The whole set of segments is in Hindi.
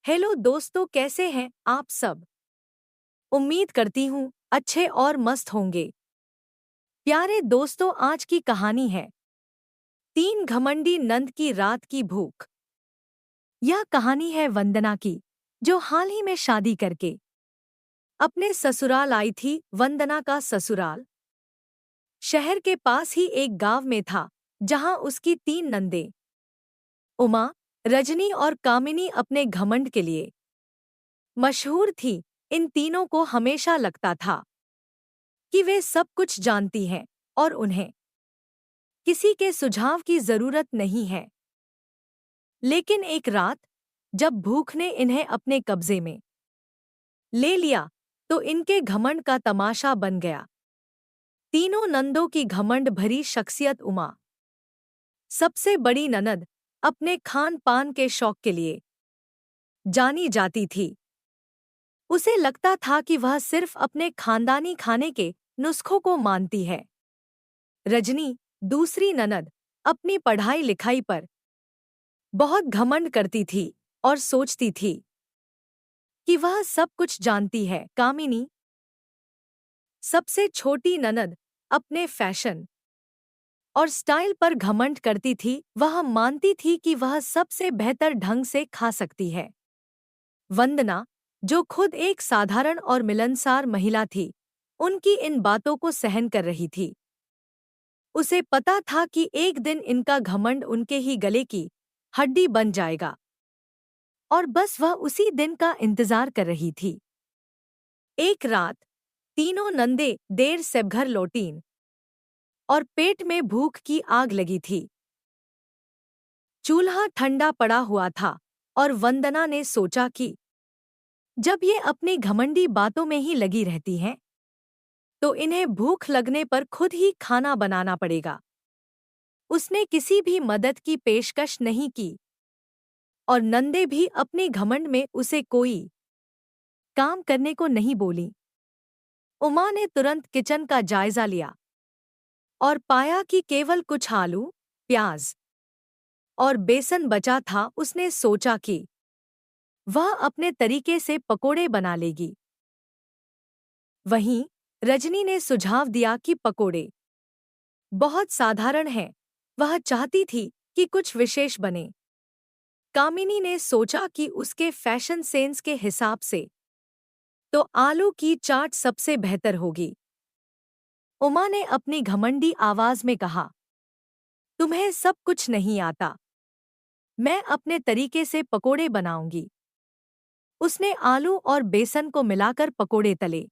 हेलो दोस्तों, कैसे हैं आप सब। उम्मीद करती हूँ अच्छे और मस्त होंगे। प्यारे दोस्तों, आज की कहानी है तीन घमंडी नंद की रात की भूख। यह कहानी है वंदना की, जो हाल ही में शादी करके अपने ससुराल आई थी। वंदना का ससुराल शहर के पास ही एक गांव में था, जहां उसकी तीन नंदें उमा, रजनी और कामिनी अपने घमंड के लिए मशहूर थी। इन तीनों को हमेशा लगता था कि वे सब कुछ जानती हैं और उन्हें किसी के सुझाव की जरूरत नहीं है। लेकिन एक रात, जब भूख ने इन्हें अपने कब्जे में ले लिया, तो इनके घमंड का तमाशा बन गया। तीनों नंदों की घमंड भरी शख्सियत उमा, सबसे बड़ी ननद, अपने खान पान के शौक के लिए जानी जाती थी। उसे लगता था कि वह सिर्फ अपने खानदानी खाने के नुस्खों को मानती है। रजनी, दूसरी ननद, अपनी पढ़ाई लिखाई पर बहुत घमंड करती थी और सोचती थी कि वह सब कुछ जानती है। कामिनी, सबसे छोटी ननद, अपने फैशन और स्टाइल पर घमंड करती थी। वह मानती थी कि वह सबसे बेहतर ढंग से खा सकती है। वंदना, जो खुद एक साधारण और मिलनसार महिला थी, उनकी इन बातों को सहन कर रही थी। उसे पता था कि एक दिन इनका घमंड उनके ही गले की हड्डी बन जाएगा, और बस वह उसी दिन का इंतजार कर रही थी। एक रात तीनों नंदे देर से घर लौटीं और पेट में भूख की आग लगी थी। चूल्हा ठंडा पड़ा हुआ था और वंदना ने सोचा कि जब ये अपनी घमंडी बातों में ही लगी रहती हैं, तो इन्हें भूख लगने पर खुद ही खाना बनाना पड़ेगा। उसने किसी भी मदद की पेशकश नहीं की और नंदे भी अपने घमंड में उसे कोई काम करने को नहीं बोली। उमा ने तुरंत किचन का जायजा लिया और पाया कि केवल कुछ आलू, प्याज और बेसन बचा था। उसने सोचा कि वह अपने तरीके से पकोड़े बना लेगी। वहीं रजनी ने सुझाव दिया कि पकोड़े बहुत साधारण हैं, वह चाहती थी कि कुछ विशेष बने। कामिनी ने सोचा कि उसके फैशन सेंस के हिसाब से तो आलू की चाट सबसे बेहतर होगी। उमा ने अपनी घमंडी आवाज में कहा, तुम्हें सब कुछ नहीं आता, मैं अपने तरीके से पकोड़े बनाऊंगी। उसने आलू और बेसन को मिलाकर पकोड़े तले,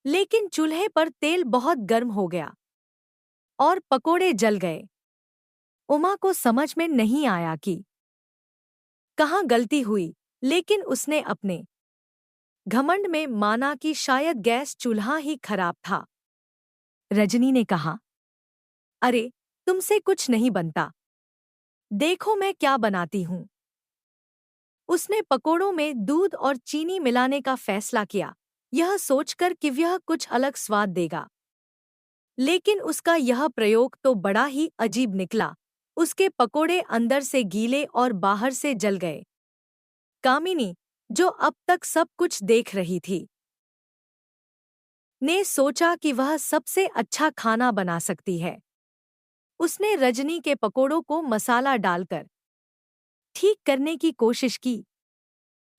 लेकिन चूल्हे पर तेल बहुत गर्म हो गया और पकोड़े जल गए। उमा को समझ में नहीं आया कि कहाँ गलती हुई, लेकिन उसने अपने घमंड में माना कि शायद गैस चूल्हा ही खराब था। रजनी ने कहा, अरे, तुमसे कुछ नहीं बनता, देखो मैं क्या बनाती हूँ। उसने पकोड़ों में दूध और चीनी मिलाने का फैसला किया, यह सोचकर कि यह कुछ अलग स्वाद देगा। लेकिन उसका यह प्रयोग तो बड़ा ही अजीब निकला। उसके पकोड़े अंदर से गीले और बाहर से जल गए। कामिनी, जो अब तक सब कुछ देख रही थी, ने सोचा कि वह सबसे अच्छा खाना बना सकती है। उसने रजनी के पकोड़ों को मसाला डालकर ठीक करने की कोशिश की,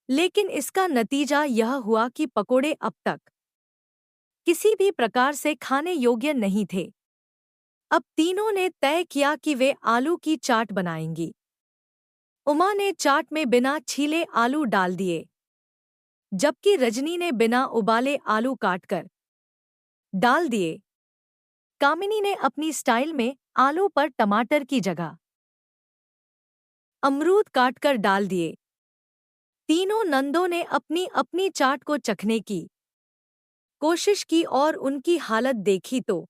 लेकिन इसका नतीजा यह हुआ कि पकोड़े अब तक किसी भी प्रकार से खाने योग्य नहीं थे। अब तीनों ने तय किया कि वे आलू की चाट बनाएंगी। उमा ने चाट में बिना छीले आलू डाल दिए, जबकि रजनी ने बिना उबाले आलू काटकर डाल दिए। कामिनी ने अपनी स्टाइल में आलू पर टमाटर की जगह अमरूद काटकर डाल दिए। तीनों नंदों ने अपनी अपनी चाट को चखने की कोशिश की और उनकी हालत देखी तो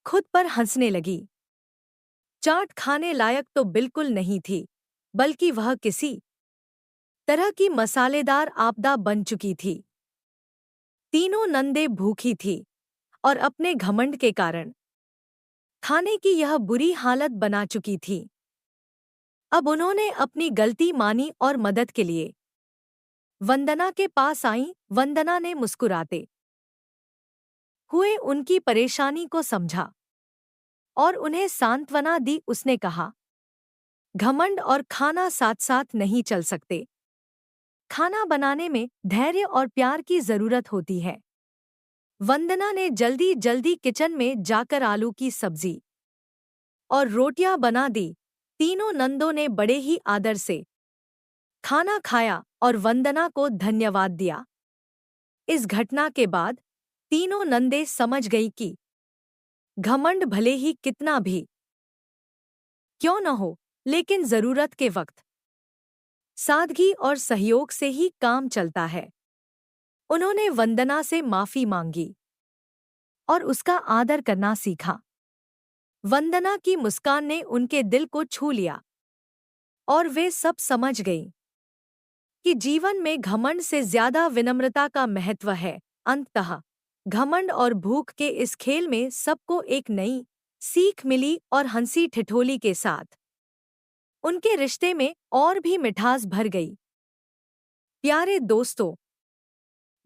खुद पर हंसने लगी। चाट खाने लायक तो बिल्कुल नहीं थी, बल्कि वह किसी तरह की मसालेदार आपदा बन चुकी थी। तीनों नंदे भूखी थी और अपने घमंड के कारण खाने की यह बुरी हालत बना चुकी थी। अब उन्होंने अपनी गलती मानी और मदद के लिए वंदना के पास आईं। वंदना ने मुस्कुराते हुए उनकी परेशानी को समझा और उन्हें सांत्वना दी। उसने कहा, घमंड और खाना साथ साथ नहीं चल सकते। खाना बनाने में धैर्य और प्यार की जरूरत होती है। वंदना ने जल्दी जल्दी किचन में जाकर आलू की सब्जी और रोटियां बना दी। तीनों नंदों ने बड़े ही आदर से खाना खाया और वंदना को धन्यवाद दिया। इस घटना के बाद तीनों नंदे समझ गई कि घमंड भले ही कितना भी क्यों न हो, लेकिन जरूरत के वक्त सादगी और सहयोग से ही काम चलता है। उन्होंने वंदना से माफी मांगी और उसका आदर करना सीखा। वंदना की मुस्कान ने उनके दिल को छू लिया और वे सब समझ गईं कि जीवन में घमंड से ज्यादा विनम्रता का महत्व है। अंततः घमंड और भूख के इस खेल में सबको एक नई सीख मिली और हंसी ठिठोली के साथ उनके रिश्ते में और भी मिठास भर गई। प्यारे दोस्तों,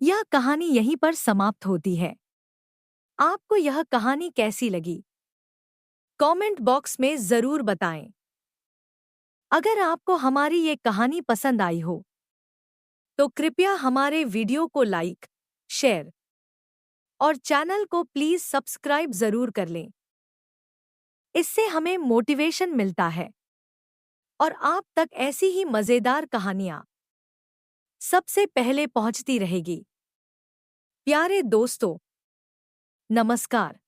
यह कहानी यहीं पर समाप्त होती है। आपको यह कहानी कैसी लगी? कमेंट बॉक्स में जरूर बताएं। अगर आपको हमारी ये कहानी पसंद आई हो तो कृपया हमारे वीडियो को लाइक, शेयर और चैनल को प्लीज सब्सक्राइब जरूर कर लें। इससे हमें मोटिवेशन मिलता है और आप तक ऐसी ही मजेदार कहानियां सबसे पहले पहुंचती रहेगी। प्यारे दोस्तों, नमस्कार।